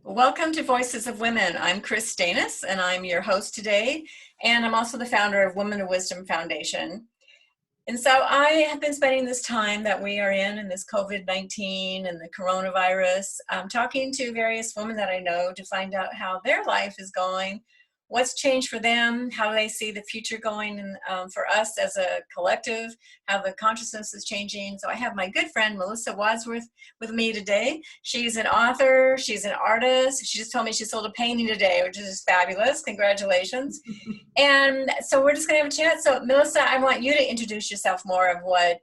Welcome to Voices of Women. I'm Kris Steinnes, and I'm your host today, and I'm also the founder of Women of Wisdom Foundation. And so I have been spending this time that we are in this COVID-19 and the coronavirus, talking to various women that I know to find out how their life is going, what's changed for them, how they see the future going, and for us as a collective, how the consciousness is changing. So I have my good friend, Melissa Wadsworth, with me today. She's an author, she's an artist. She just told me she sold a painting today, which is just fabulous. Congratulations. And so we're just gonna have a chat. So Melissa, I want you to introduce yourself more of what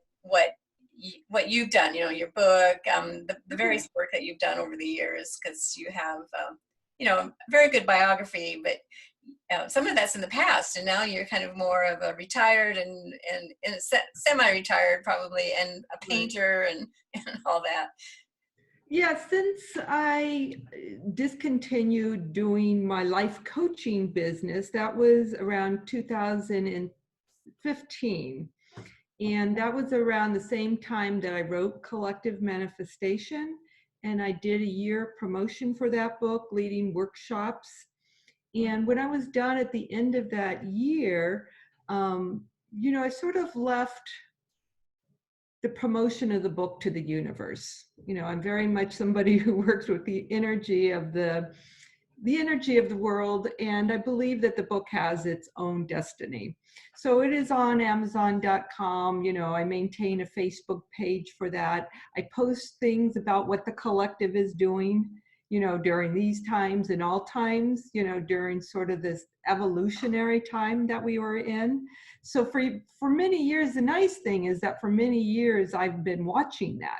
you've done, your book, the various work that you've done over the years, because you have, a very good biography, but some of that's in the past, and now you're kind of more of a retired and semi-retired probably, and a painter and all that. Yeah, since I discontinued doing my life coaching business, that was around 2015. And that was around the same time that I wrote Collective Manifestation. And I did a year promotion for that book, leading workshops. And when I was done at the end of that year, I sort of left the promotion of the book to the universe. I'm very much somebody who works with the energy of the world, and I believe that the book has its own destiny. So it is on Amazon.com. I maintain a Facebook page for that. I post things about what the collective is doing, during these times and all times, during sort of this evolutionary time that we were in. So for many years, the nice thing is that for many years, I've been watching that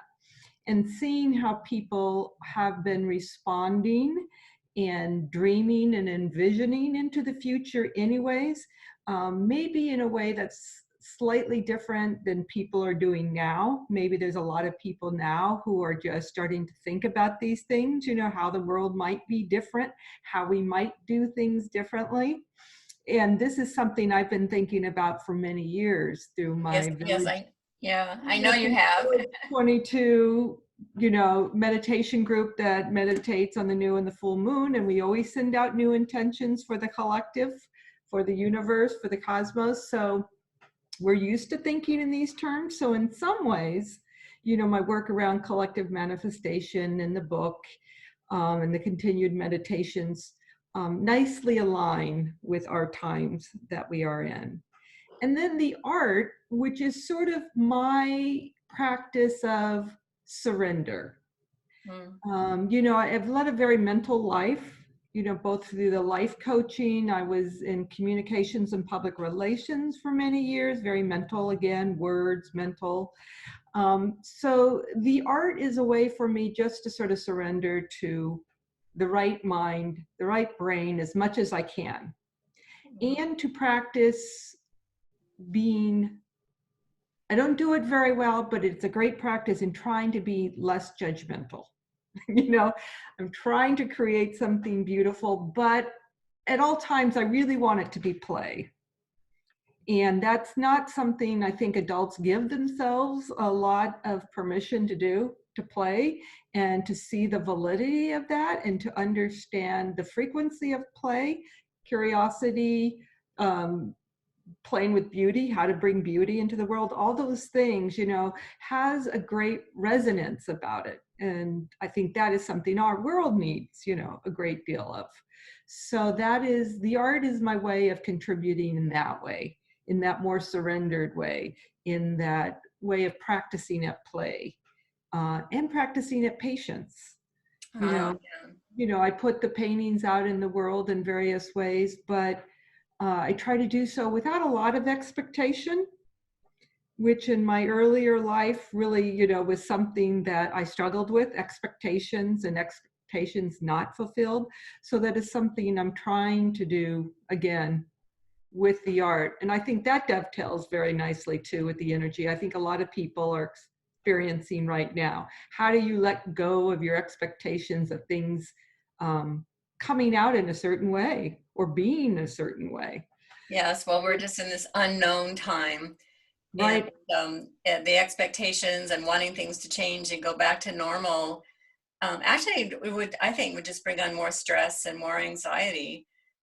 and seeing how people have been responding and dreaming and envisioning into the future anyways, maybe in a way that's slightly different than people are doing now. Maybe there's a lot of people now who are just starting to think about these things, how the world might be different, how we might do things differently. And this is something I've been thinking about for many years through my I know you have 22 meditation group that meditates on the new and the full moon, and we always send out new intentions for the collective, for the universe, for the cosmos. So we're used to thinking in these terms. So in some ways, my work around collective manifestation and the book and the continued meditations nicely align with our times that we are in. And then the art, which is sort of my practice of surrender. I've led a very mental life, both through the life coaching. I was in communications and public relations for many years, very mental, again, words, mental. So the art is a way for me just to sort of surrender to the right mind, the right brain as much as I can, and to practice I don't do it very well, but it's a great practice in trying to be less judgmental. I'm trying to create something beautiful, but at all times I really want it to be play. And that's not something I think adults give themselves a lot of permission to do, to play, and to see the validity of that, and to understand the frequency of play, curiosity, playing with beauty, how to bring beauty into the world, all those things, has a great resonance about it. And I think that is something our world needs, a great deal of. So the art is my way of contributing in that way, in that more surrendered way, in that way of practicing at play and practicing at patience. I put the paintings out in the world in various ways, but I try to do so without a lot of expectation, which in my earlier life really, was something that I struggled with, expectations not fulfilled. So that is something I'm trying to do again with the art. And I think that dovetails very nicely too with the energy I think a lot of people are experiencing right now. How do you let go of your expectations of things coming out in a certain way or being a certain way? Yes, well, we're just in this unknown time, right? And the expectations and wanting things to change and go back to normal actually it would, I think, would just bring on more stress and more anxiety.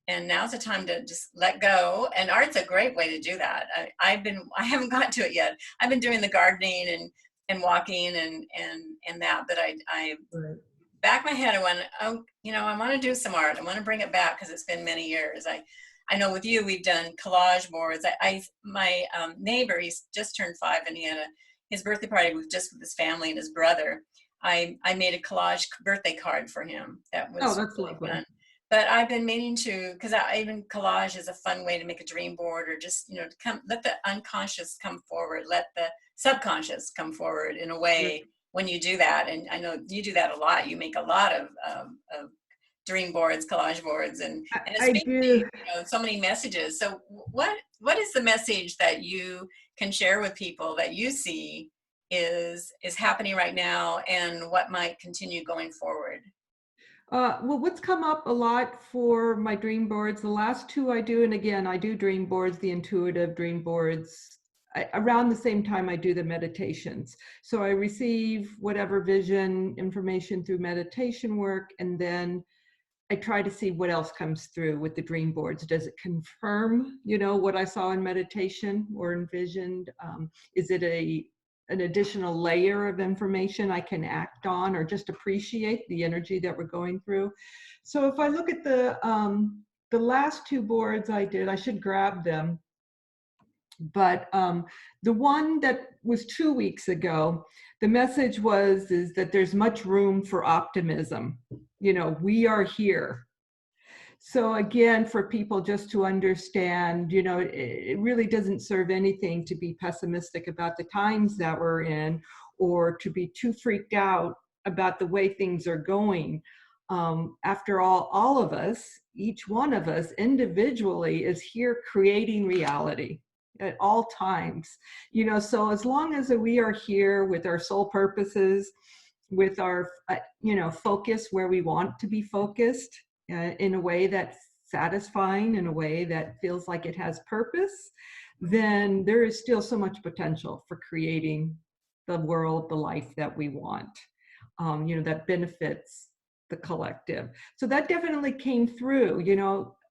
And now's the time to just let go. And art's a great way to do that. I haven't got to it yet. I've been doing the gardening and walking and that, but I Right. back my head, I went, oh, I want to do some art. I want to bring it back because it's been many years. I know with you, we've done collage boards. My neighbor, he's just turned 5, and his birthday party was just with his family and his brother. I made a collage birthday card for him. That Oh, was that's really lovely. fun. But I've been meaning to, because even collage is a fun way to make a dream board, or just, to let the unconscious come forward, let the subconscious come forward in a way when you do that. And I know you do that a lot. You make a lot of dream boards, collage boards, and it's I basically, do. so many messages. So what is the message that you can share with people that you see is happening right now, and what might continue going forward? Well, what's come up a lot for my dream boards, the last two I do, and again, I do dream boards, the intuitive dream boards, around the same time I do the meditations. So I receive whatever vision information through meditation work, and then I try to see what else comes through with the dream boards. Does it confirm, what I saw in meditation or envisioned? Is it an additional layer of information I can act on, or just appreciate the energy that we're going through? So if I look at the last two boards I did, I should grab them. But the one that was 2 weeks ago, the message is that there's much room for optimism. We are here. So again, for people just to understand, it really doesn't serve anything to be pessimistic about the times that we're in, or to be too freaked out about the way things are going. After all of us, each one of us individually is here creating reality at all times. So as long as we are here with our soul purposes, with our, focus where we want to be focused, in a way that's satisfying, in a way that feels like it has purpose, then there is still so much potential for creating the world, the life that we want, that benefits the collective. So that definitely came through,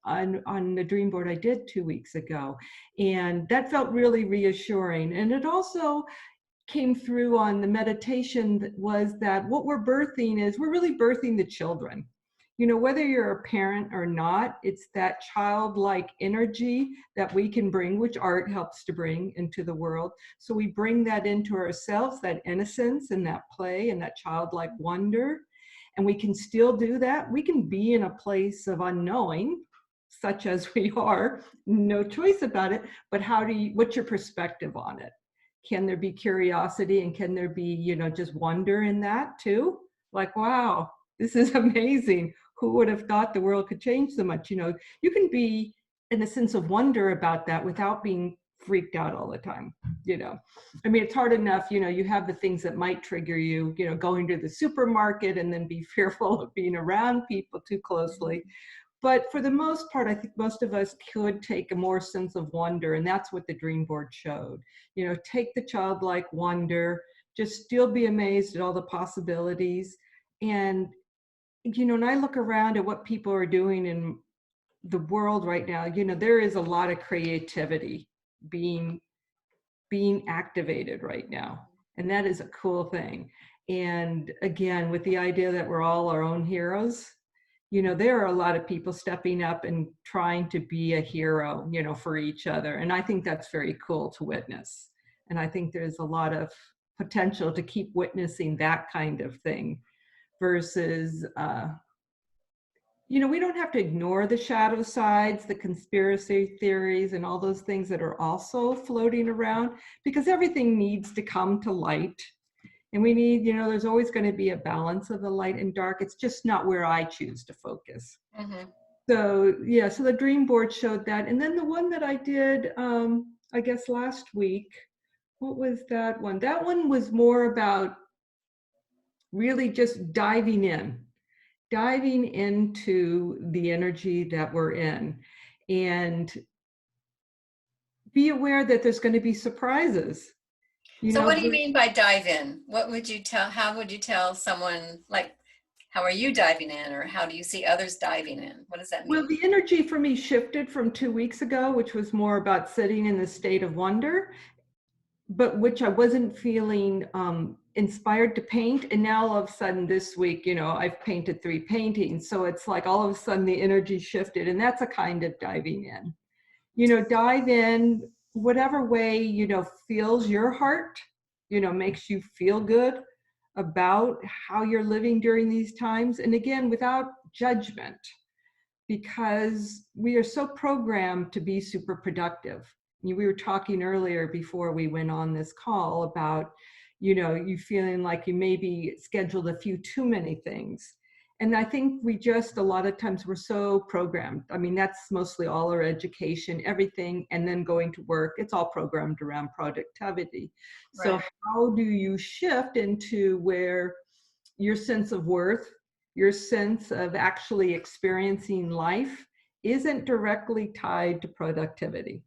on the dream board I did 2 weeks ago. And that felt really reassuring. And it also came through on the meditation, that what we're birthing is, we're really birthing the children. Whether you're a parent or not, it's that childlike energy that we can bring, which art helps to bring into the world. So we bring that into ourselves, that innocence and that play and that childlike wonder. And we can still do that. We can be in a place of unknowing, such as we are, no choice about it, but what's your perspective on it? Can there be curiosity, and can there be, just wonder in that too? Like, wow, this is amazing. Who would have thought the world could change so much? You can be in a sense of wonder about that without being freaked out all the time. I mean, it's hard enough, you have the things that might trigger you, going to the supermarket and then be fearful of being around people too closely. But for the most part, I think most of us could take a more sense of wonder, and that's what the dream board showed. Take the childlike wonder, just still be amazed at all the possibilities. And, and I look around at what people are doing in the world right now, there is a lot of creativity being activated right now. And that is a cool thing. And again, with the idea that we're all our own heroes, there are a lot of people stepping up and trying to be a hero, for each other. And I think that's very cool to witness. And I think there's a lot of potential to keep witnessing that kind of thing versus, we don't have to ignore the shadow sides, the conspiracy theories, and all those things that are also floating around, because everything needs to come to light. And we need, there's always going to be a balance of the light and dark. It's just not where I choose to focus. Mm-hmm. So, yeah, so the dream board showed that. And then the one that I did, I guess last week, what was that one? That one was more about really just diving into the energy that we're in, and be aware that there's going to be surprises. So what do you mean by dive in? How would you tell someone, like, how are you diving in, or how do you see others diving in? What does that Well, mean? the energy for me shifted from 2 weeks ago, which was more about sitting in the state of wonder, but which I wasn't feeling inspired to paint. And now all of a sudden this week, I've painted 3 paintings. So it's like all of a sudden the energy shifted, and that's a kind of diving in. Dive in whatever way, fills your heart, makes you feel good about how you're living during these times. And again, without judgment, because we are so programmed to be super productive. We were talking earlier before we went on this call about, you feeling like you maybe scheduled a few too many things. And I think we just, a lot of times we're so programmed. I mean, that's mostly all our education, everything, and then going to work, it's all programmed around productivity. So Right. how do you shift into where your sense of worth, your sense of actually experiencing life isn't directly tied to productivity?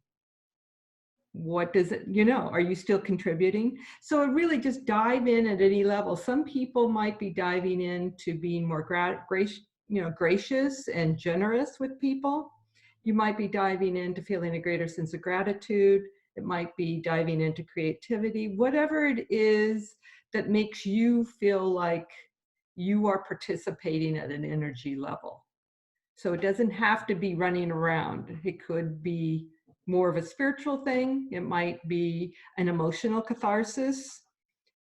What does it, are you still contributing? So it really just dive in at any level. Some people might be diving into being more gracious and generous with people. You might be diving into feeling a greater sense of gratitude. It might be diving into creativity, whatever it is that makes you feel like you are participating at an energy level. So it doesn't have to be running around. It could be more of a spiritual thing. It might be an emotional catharsis.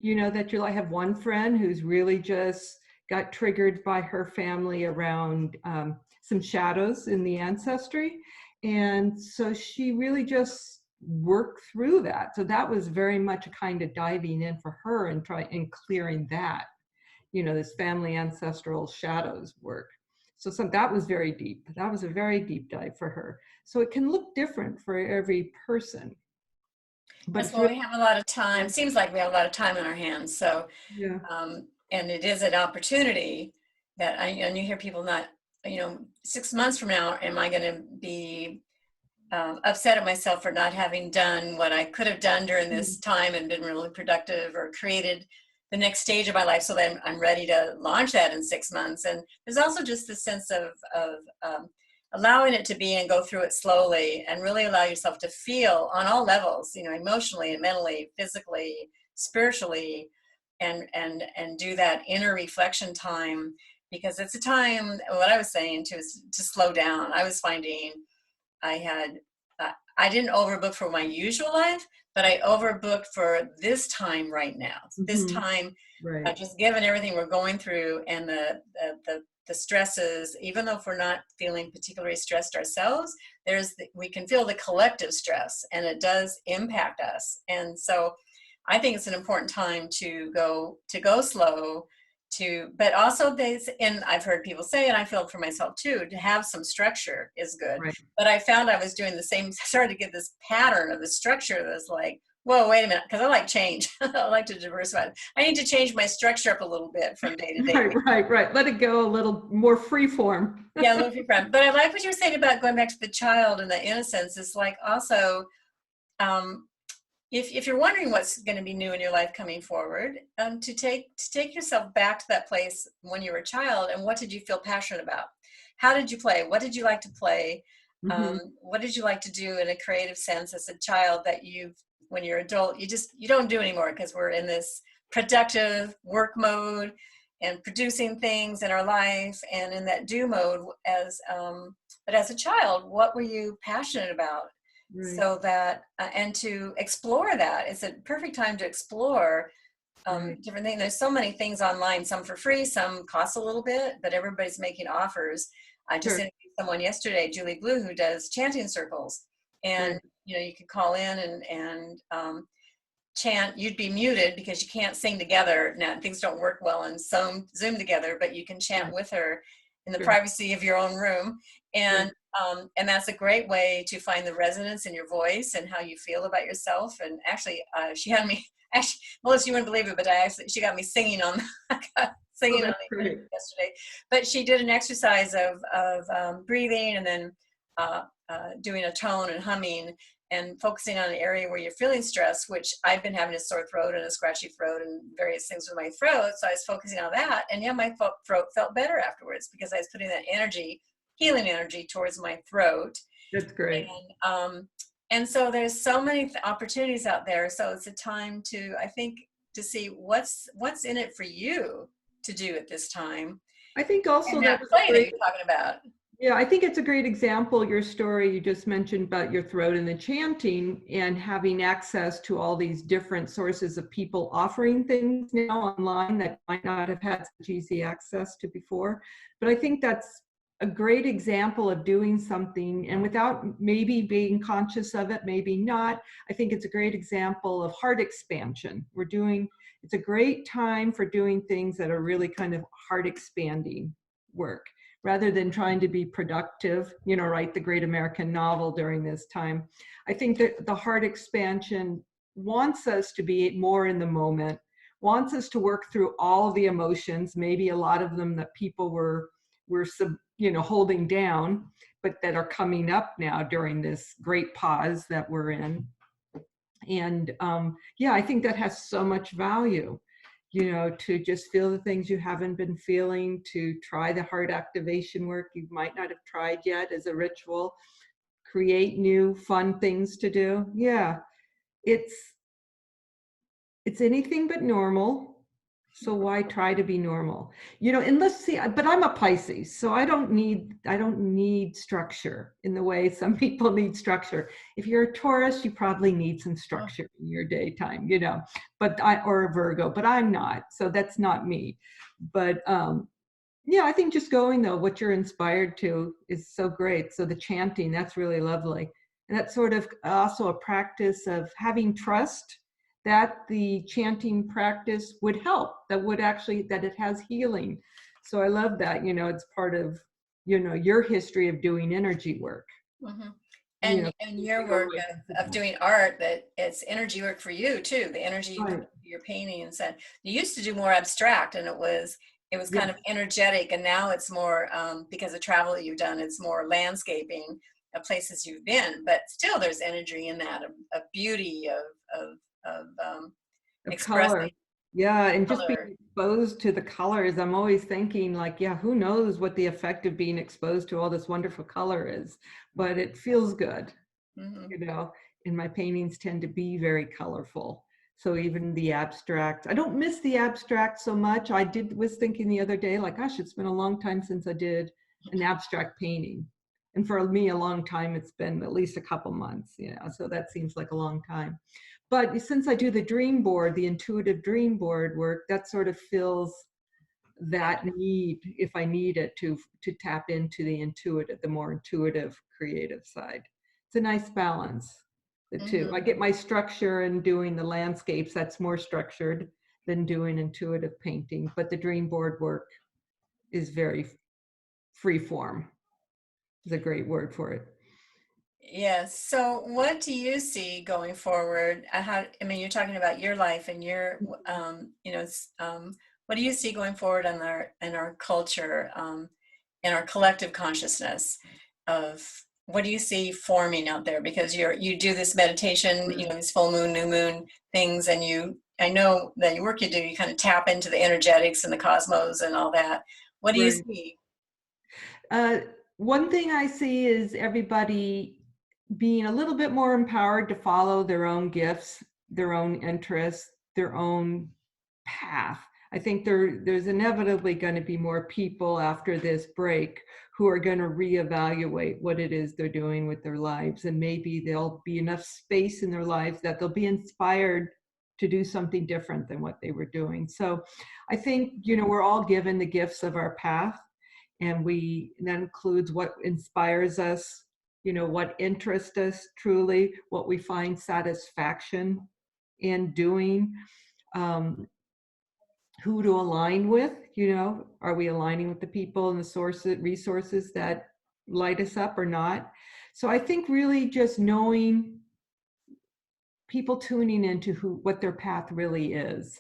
That you like have one friend who's really just got triggered by her family around some shadows in the ancestry. And so she really just worked through that. So that was very much a kind of diving in for her and clearing that, this family ancestral shadows work. So that was very deep. That was a very deep dive for her. So it can look different for every person. But Yes, it's well, really, we have a lot of time. Seems like we have a lot of time on our hands. So, yeah. and it is an opportunity that and you hear people not, 6 months from now, am I going to be upset at myself for not having done what I could have done during this time and been really productive or created the next stage of my life so that I'm ready to launch that in 6 months. And there's also just this sense of allowing it to be and go through it slowly and really allow yourself to feel on all levels, emotionally and mentally, physically, spiritually, and do that inner reflection time, because it's a time, what I was saying too, is to slow down. I was finding I didn't overbook for my usual life, but I overbooked for this time right now. This time, Right. just given everything we're going through and the stresses, even though if we're not feeling particularly stressed ourselves, we can feel the collective stress, and it does impact us. And so I think it's an important time to go slow, but also and I've heard people say, and I feel it for myself too, to have some structure is good. Right. But I found I was doing the same, started to get this pattern of the structure that was like, whoa, wait a minute, because I like change. I like to diversify. I need to change my structure up a little bit from day to day. Right. Let it go a little more free form. Yeah, a little free from. But I like what you were saying about going back to the child and the innocence. It's like also, if you're wondering what's going to be new in your life coming forward, to take yourself back to that place when you were a child, and what did you feel passionate about? How did you play? What did you like to play? What did you like to do in a creative sense as a child that when you're adult, you don't do anymore, because we're in this productive work mode and producing things in our life and in that do mode but as a child, what were you passionate about? Right. So that and to explore that, it's a perfect time to explore different things. There's so many things online, some for free, some cost a little bit, but everybody's making offers. I just interviewed someone yesterday, Julie Blue, who does chanting circles, and you could call in and chant. You'd be muted because you can't sing together now. Things don't work well in Zoom together, but you can chant with her in the privacy of your own room. And that's a great way to find the resonance in your voice and how you feel about yourself. And actually, she had me, Melissa, you wouldn't believe it, but she got me singing on singing on the yesterday. But she did an exercise of breathing and then doing a tone and humming. and focusing on an area where you're feeling stress, which I've been having a sore throat and a scratchy throat and various things with my throat. So I was focusing on that. And yeah, my throat felt better afterwards because I was putting that energy, healing energy towards my throat. That's great. And so there's so many opportunities out there. So it's a time to, I think, to see what's in it for you to do at this time. I think also And that that was play a that great, you're talking about. yeah, I think it's a great example, your story you just mentioned about your throat and the chanting and having access to all these different sources of people offering things now online that might not have had such easy access to before. But I think that's a great example of doing something, and without maybe being conscious of it, maybe not. I think it's a great example of heart expansion. It's a great time for doing things that are really kind of heart expanding work, rather than trying to be productive, write the great American novel during this time. I think that the heart expansion wants us to be more in the moment, wants us to work through all the emotions, maybe a lot of them that people were holding down, but that are coming up now during this great pause that we're in. And yeah, I think that has so much value, to just feel the things you haven't been feeling, to try the heart activation work you might not have tried yet as a ritual, create new fun things to do. Yeah, it's anything but normal. So why try to be normal? And let's see, but I'm a Pisces, so I don't need structure in the way some people need structure. If you're a Taurus, you probably need some structure in your daytime, or a Virgo, but I'm not, so that's not me. But yeah, I think just going though, what you're inspired to is so great. So the chanting, that's really lovely. And that's sort of also a practice of having trust that the chanting practice would help, that it has healing. So I love that, it's part of, your history of doing energy work. Mm-hmm. And your work of doing art, that it's energy work for you too, the energy you put into your painting. And said you used to do more abstract, and it was kind of energetic, and now it's more because of travel that you've done, it's more landscaping of places you've been, but still there's energy in that, of beauty, of expressing color. Yeah, and just color. being exposed to the colors. I'm always thinking like, yeah, who knows what the effect of being exposed to all this wonderful color is, but it feels good. Mm-hmm. And my paintings tend to be very colorful. So even the abstract, I don't miss the abstract so much. Was thinking the other day, like, gosh, it's been a long time since I did an abstract painting. And for me, a long time, it's been at least a couple months, so that seems like a long time. But since I do the dream board, the intuitive dream board work, that sort of fills that need, if I need it, to tap into the more intuitive, creative side. It's a nice balance, the two. Mm-hmm. I get my structure in doing the landscapes, that's more structured than doing intuitive painting, but the dream board work is very free form, is a great word for it. Yes. So what do you see going forward? You're talking about your life and your, what do you see going forward in our culture, in our collective consciousness of what do you see forming out there? Because you do this meditation, these full moon, new moon things, and I know that your work you do, you kind of tap into the energetics and the cosmos and all that. What do you see? One thing I see is everybody being a little bit more empowered to follow their own gifts, their own interests, their own path. I think there's inevitably going to be more people after this break who are going to reevaluate what it is they're doing with their lives. And maybe there'll be enough space in their lives that they'll be inspired to do something different than what they were doing. So I think, we're all given the gifts of our path, and that includes what inspires us, what interests us truly, what we find satisfaction in doing, who to align with, are we aligning with the people and the resources that light us up or not? So I think really just knowing, people tuning into what their path really is,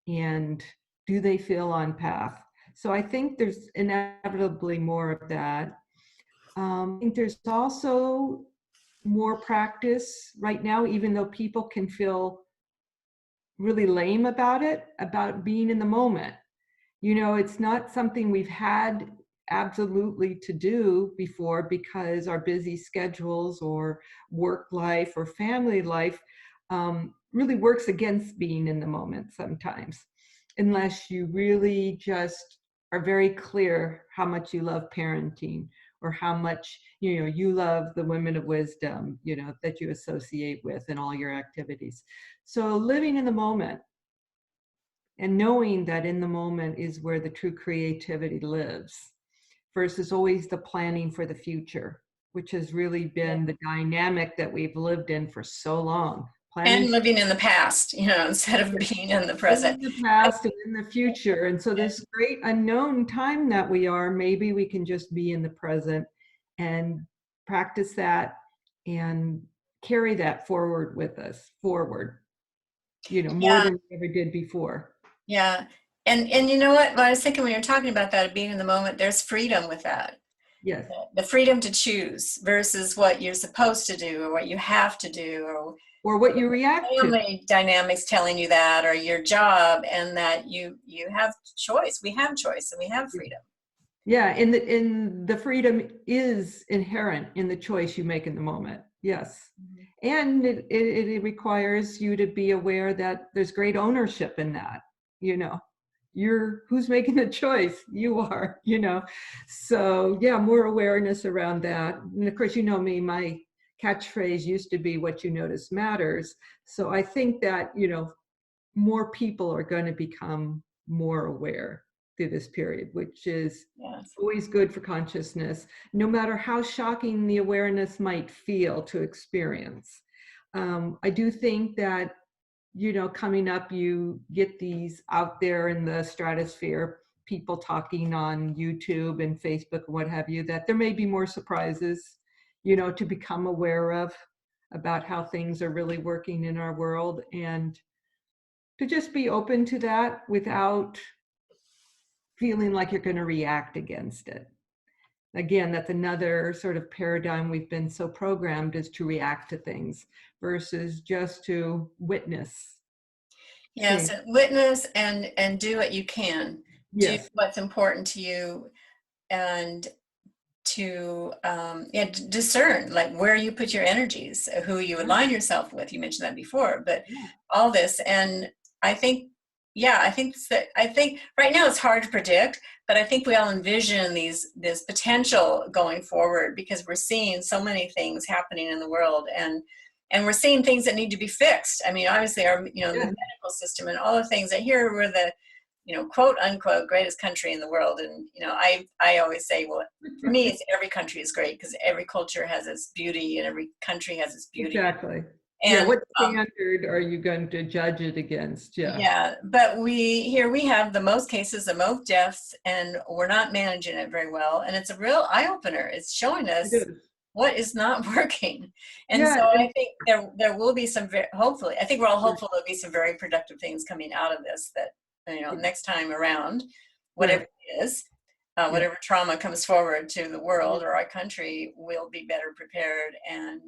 and do they feel on path? So I think there's inevitably more of that. I think there's also more practice right now, even though people can feel really lame about it, about being in the moment. You know, it's not something we've had absolutely to do before because our busy schedules or work life or family life really works against being in the moment sometimes, unless you really just are very clear how much you love parenting or how much, you know, you love the women of wisdom, you know, that you associate with in all your activities. So living in the moment and knowing that in the moment is where the true creativity lives versus always the planning for the future, which has really been the dynamic that we've lived in for so long. And Planning living in the past, you know, instead of being in the present. in the past and in the future. And so this great unknown time that we are, maybe we can just be in the present and practice that and carry that forward with us, forward, you know, more Yeah, than we ever did before. yeah. And you know what? I was thinking when you're talking about that, being in the moment, there's freedom with that. Yes. The freedom to choose versus what you're supposed to do or what you have to do, or Or what you react to. family dynamics telling you that, or your job, and that you have choice. We have choice and we have freedom. Yeah, and the freedom is inherent in the choice you make in the moment. Yes. And it requires you to be aware that there's great ownership in that, you know. Who's making the choice? You are, you know. So yeah, more awareness around that. And of course, you know me, my catchphrase used to be what you notice matters. So I think that, you know, more people are going to become more aware through this period, which is Yes. always good for consciousness, no matter how shocking the awareness might feel to experience. I do think that, you know, coming up, you get these out there in the stratosphere, people talking on YouTube and Facebook and what have you, that there may be more surprises, you know, to become aware of about how things are really working in our world, and to just be open to that without feeling like you're going to react against it. Again, that's another sort of paradigm we've been so programmed, is to react to things versus just to witness. Yes, See, and witness and do what you can. Do yes, what's important to you, and to yeah, discern like where you put your energies, who you align yourself with. You mentioned that before, but yeah, all this, and I think, yeah, I think right now it's hard to predict, but I think we all envision this potential going forward because we're seeing so many things happening in the world, and we're seeing things that need to be fixed. I mean, obviously, our, you know, the yeah, medical system and all the things that here we're the, you know, quote unquote greatest country in the world. And, you know, I always say, well, for me, it's every country is great because every culture has its beauty and every country has its beauty. exactly. Yeah, And what standard are you going to judge it against? Yeah, yeah, but we have the most cases, the most deaths, and we're not managing it very well. And it's a real eye opener. It's showing it us is. what is not working. And Yeah, so I think there will be some hopefully, I think we're all hopeful there'll be some very productive things coming out of this, that, you know, next time around, whatever right. it is, Yeah, whatever trauma comes forward to the world or our country, will be better prepared, and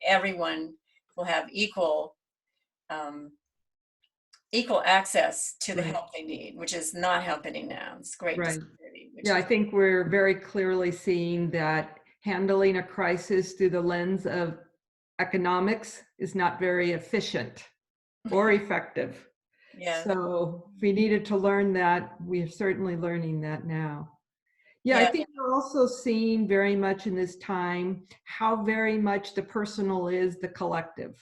everyone will have um, equal access to the right, help they need, which is not happening now. It's great right. disparity, which Yeah, I is, think we're very clearly seeing that handling a crisis through the lens of economics is not very efficient or effective. yeah, So if we needed to learn that, we're certainly learning that now. Yeah, I yeah, think we're also seeing very much in this time how very much the personal is the collective,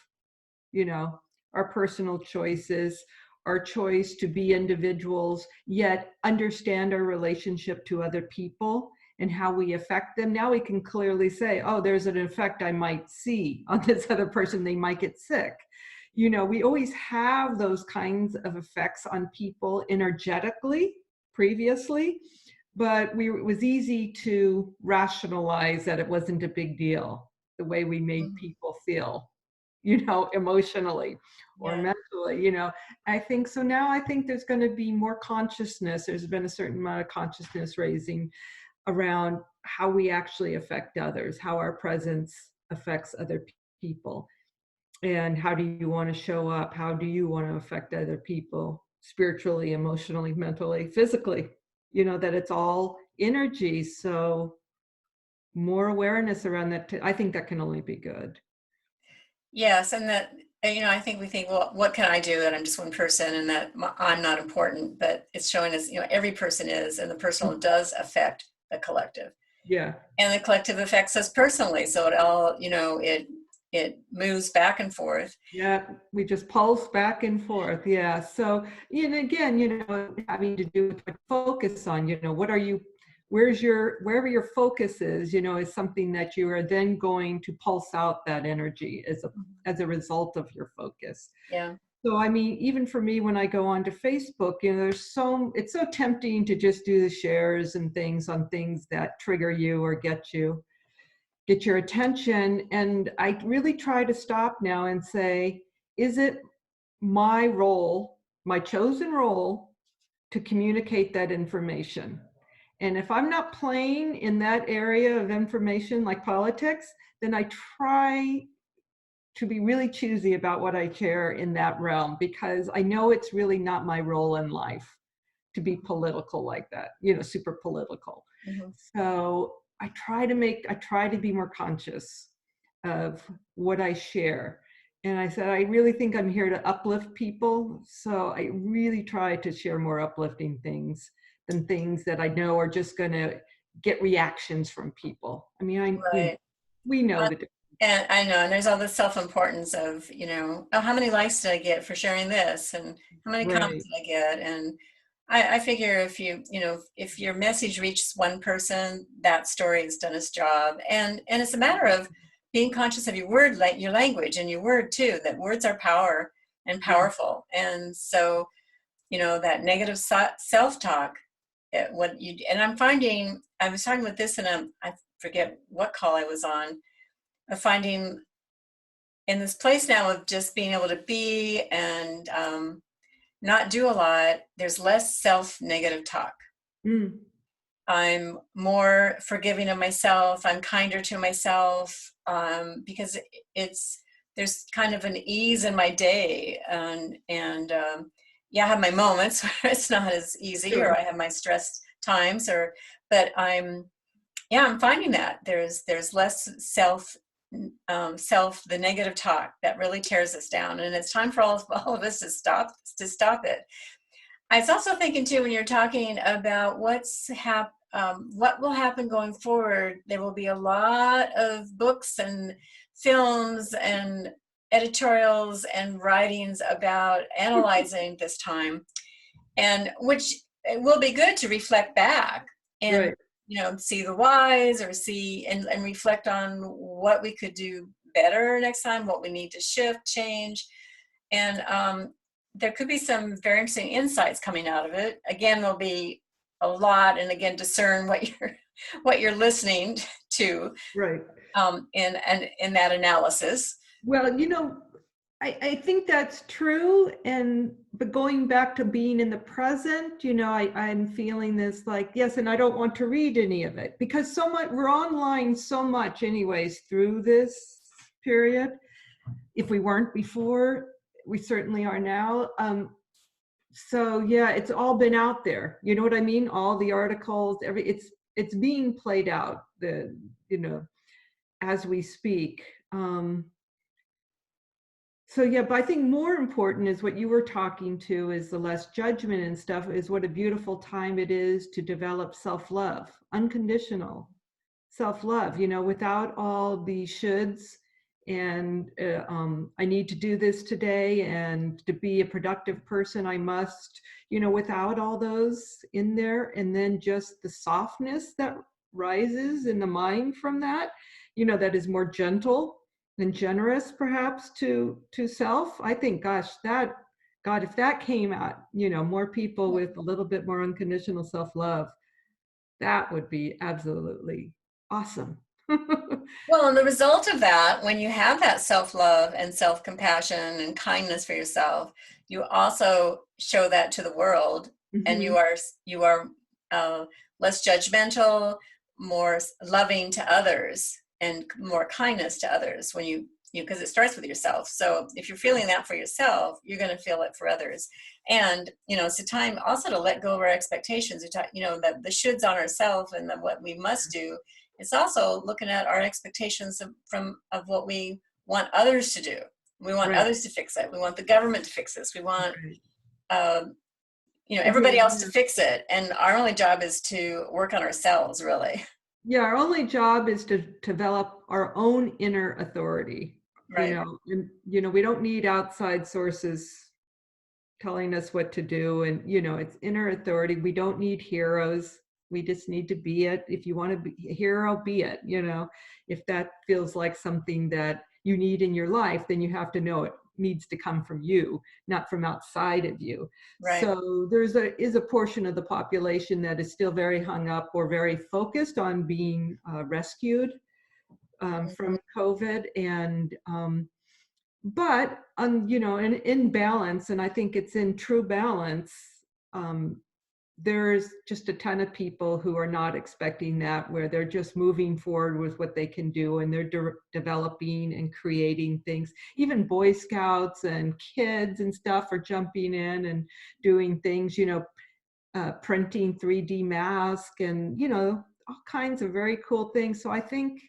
you know, our personal choices, our choice to be individuals, yet understand our relationship to other people and how we affect them. Now we can clearly say, oh, there's an effect I might see on this other person. They might get sick. You know, we always have those kinds of effects on people energetically previously, but it was easy to rationalize that it wasn't a big deal, the way we made mhm, people feel, you know, emotionally or yeah, mentally, you know. I think so. Now I think there's going to be more consciousness. There's been a certain amount of consciousness raising around how we actually affect others, how our presence affects other people. And how do you want to show up? How do you want to affect other people spiritually, emotionally, mentally, physically? That it's all energy. So more awareness around that. I think that can only be good. Yes, and that, I think we think, well, what can I do? That I'm just one person and that I'm not important, but it's showing us, every person is, and the personal does affect the collective. Yeah. And the collective affects us personally. So it all, it moves back and forth. Yeah, we just pulse back and forth. Yeah. So, again, having to do with what focus on, what are you, wherever your focus is something that you are then going to pulse out that energy as a result of your focus. Yeah. So, even for me, when I go onto Facebook, it's so tempting to just do the shares and things on things that trigger you or get your attention. And I really try to stop now and say, is it my role, my chosen role, to communicate that information? And if I'm not playing in that area of information like politics, then I try to be really choosy about what I share in that realm, because I know it's really not my role in life to be political like that, super political. Mm-hmm. So I try to be more conscious of what I share. And I said, I really think I'm here to uplift people. So I really try to share more uplifting things than things that I know are just going to get reactions from people. Right. We know the difference. And I know, and there's all the self-importance of, oh, how many likes did I get for sharing this? And how many comments did I get? And I figure if your message reaches one person, that story has done its job. And it's a matter of being conscious of your word, like your language and your word too, that words are power and powerful. And so, that negative self-talk, and I was talking with this I forget what call I was on, of finding in this place now of just being able to be and not do a lot, there's less self-negative talk. Mm. I'm more forgiving of myself. I'm kinder to myself because there's kind of an ease in my day. Yeah, I have my moments where it's not as easy, Sure. or I have my stress times, but I'm finding that there's less the negative talk that really tears us down, and it's time for all of us to stop it. I was also thinking too, when you're talking about what will happen going forward, there will be a lot of books and films and editorials and writings about analyzing this time, and which it will be good to reflect back and see the whys, or see and reflect on what we could do better next time, what we need to shift, change. And there could be some very interesting insights coming out of it. Again, there'll be a lot, and again, discern what you're listening to, right, in that analysis. Well, I think that's true. But going back to being in the present, I'm feeling this like, yes, and I don't want to read any of it because we're online so much anyways through this period. If we weren't before, we certainly are now. So yeah, it's all been out there. You know what I mean? All the articles, it's being played out, as we speak. So yeah, but I think more important is what you were talking to, is the less judgment and stuff, is what a beautiful time it is to develop self-love, unconditional self-love, without all the shoulds and I need to do this today, and to be a productive person, I must, without all those in there. And then just the softness that rises in the mind from that, that is more gentle and generous perhaps to self. I think, gosh, God, if that came out, more people with a little bit more unconditional self-love, that would be absolutely awesome. Well, and the result of that, when you have that self-love and self-compassion and kindness for yourself, you also show that to the world. Mm-hmm. And you are less judgmental, more loving to others. and more kindness to others when you because it starts with yourself. So if you're feeling that for yourself, you're going to feel it for others. And, it's a time also to let go of our expectations. That the shoulds on ourselves and what we must do. It's also looking at our expectations of what we want others to do. We want Right. others to fix it. We want the government to fix this. We want, Right. everybody else to fix it. And our only job is to work on ourselves, really. Yeah, our only job is to develop our own inner authority. Right. And we don't need outside sources telling us what to do. And it's inner authority. We don't need heroes. We just need to be it. If you want to be a hero, be it. If that feels like something that you need in your life, then you have to know it needs to come from you, not from outside of you. Right. So is a portion of the population that is still very hung up or very focused on being rescued from COVID, and but in balance, and I think it's in true balance. There's just a ton of people who are not expecting that, where they're just moving forward with what they can do, and they're developing and creating things. Even Boy Scouts and kids and stuff are jumping in and doing things, printing 3D masks and, all kinds of very cool things. So I think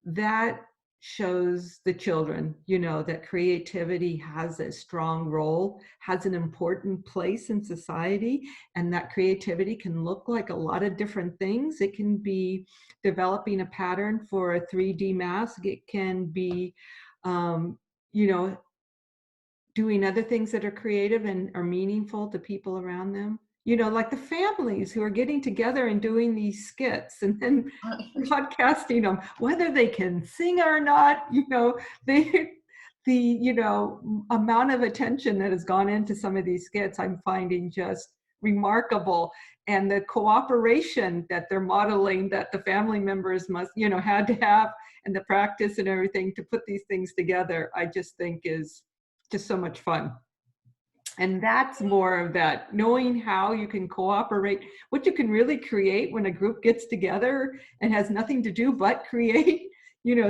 that shows the children, that creativity has a strong role, has an important place in society, and that creativity can look like a lot of different things. It can be developing a pattern for a 3D mask. It can be, doing other things that are creative and are meaningful to people around them. Like the families who are getting together and doing these skits and then broadcasting them, whether they can sing or not. The amount of attention that has gone into some of these skits, I'm finding just remarkable. And the cooperation that they're modeling, that the family members must, had to have, and the practice and everything to put these things together, I just think is just so much fun. And that's more of that, knowing how you can cooperate, what you can really create when a group gets together and has nothing to do but create.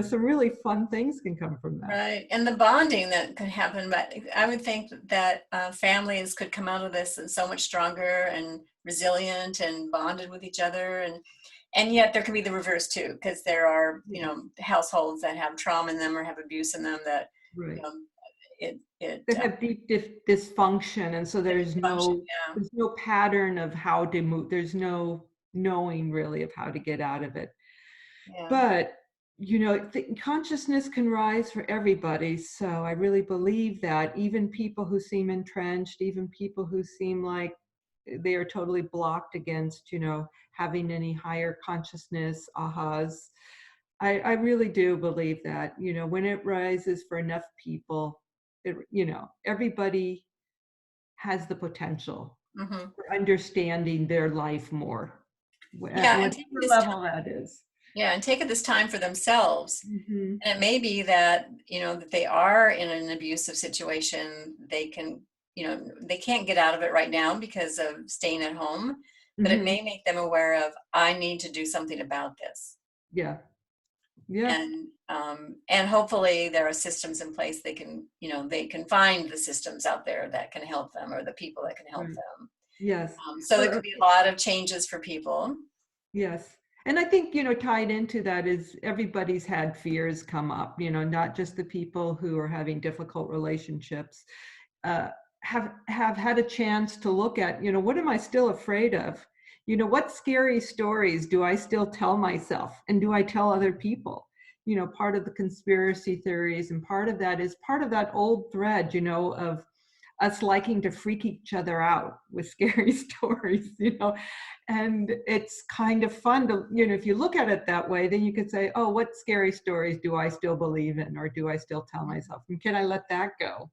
Some really fun things can come from that. Right. And the bonding that could happen. But I would think that families could come out of this and so much stronger and resilient and bonded with each other. And yet there can be the reverse too, because there are, households that have trauma in them or have abuse in them that, right. They have deep dysfunction, and so there's no pattern of how to move. There's no knowing really of how to get out of it. Yeah. But consciousness can rise for everybody. So I really believe that even people who seem entrenched, even people who seem like they are totally blocked against, having any higher consciousness ahas. I really do believe that, when it rises for enough people, everybody has the potential for understanding their life more, at whatever level that is. Yeah, and taking this time for themselves. And it may be that, that they are in an abusive situation. They can, they can't get out of it right now because of staying at home, but it may make them aware of, I need to do something about this. Yeah. Yeah. And hopefully there are systems in place. They can, they can find the systems out there that can help them, or the people that can help them. Yes. So there could be a lot of changes for people. Yes. And I think, tied into that is everybody's had fears come up, not just the people who are having difficult relationships, have had a chance to look at, what am I still afraid of? What scary stories do I still tell myself, and do I tell other people? Part of the conspiracy theories, and part of that is part of that old thread, of us liking to freak each other out with scary stories, and it's kind of fun to, if you look at it that way, then you could say, oh, what scary stories do I still believe in, or do I still tell myself, and can I let that go?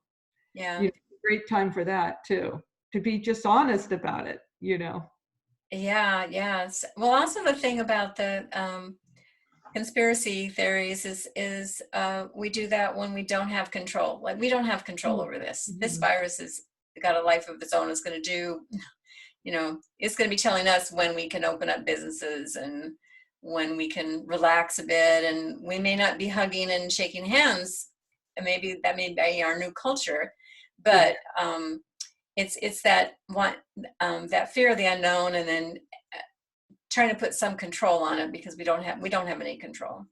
Yeah. Great time for that too, to be just honest about it, Yeah. Yes. Well, also the thing about the conspiracy theories is we do that when we don't have control. Like, we don't have control over this. This virus has got a life of its own. It's going to do, it's going to be telling us when we can open up businesses and when we can relax a bit, and we may not be hugging and shaking hands, and maybe that may be our new culture, Yeah. but it's that one, that fear of the unknown, and then trying to put some control on it, because we don't have any control.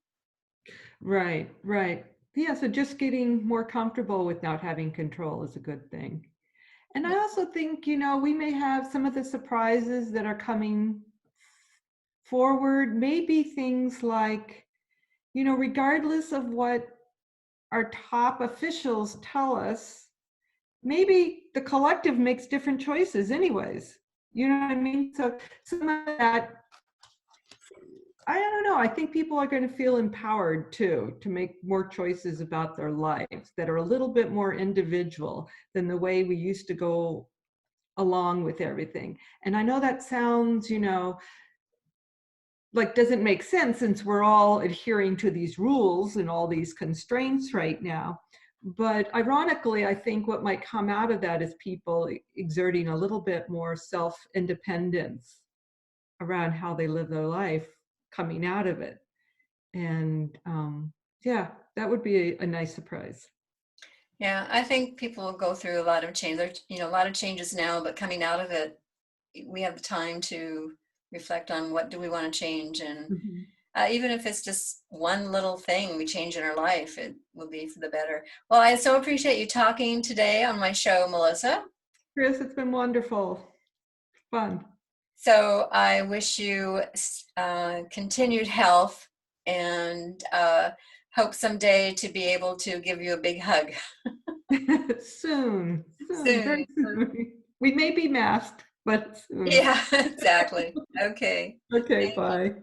Right, right. Yeah, so just getting more comfortable with not having control is a good thing. And I also think, we may have some of the surprises that are coming forward, maybe things like, regardless of what our top officials tell us, maybe the collective makes different choices anyways. You know what I mean? So some of that, I don't know. I think people are going to feel empowered too to make more choices about their lives that are a little bit more individual than the way we used to go along with everything. And I know that sounds, like doesn't make sense since we're all adhering to these rules and all these constraints right now. But ironically, I think what might come out of that is people exerting a little bit more self-independence around how they live their life coming out of it. And yeah, that would be a nice surprise. Yeah, I think people will go through a lot of change. There's, a lot of changes now, but coming out of it, we have the time to reflect on what do we want to change, and Mhm. even if it's just one little thing we change in our life, it will be for the better. Well, I so appreciate you talking today on my show, Melissa. Kris, it's been wonderful. Fun. So I wish you continued health, and hope someday to be able to give you a big hug. Soon, very Soon. soon. We may be masked, but soon. Yeah, exactly. Okay. Okay, bye.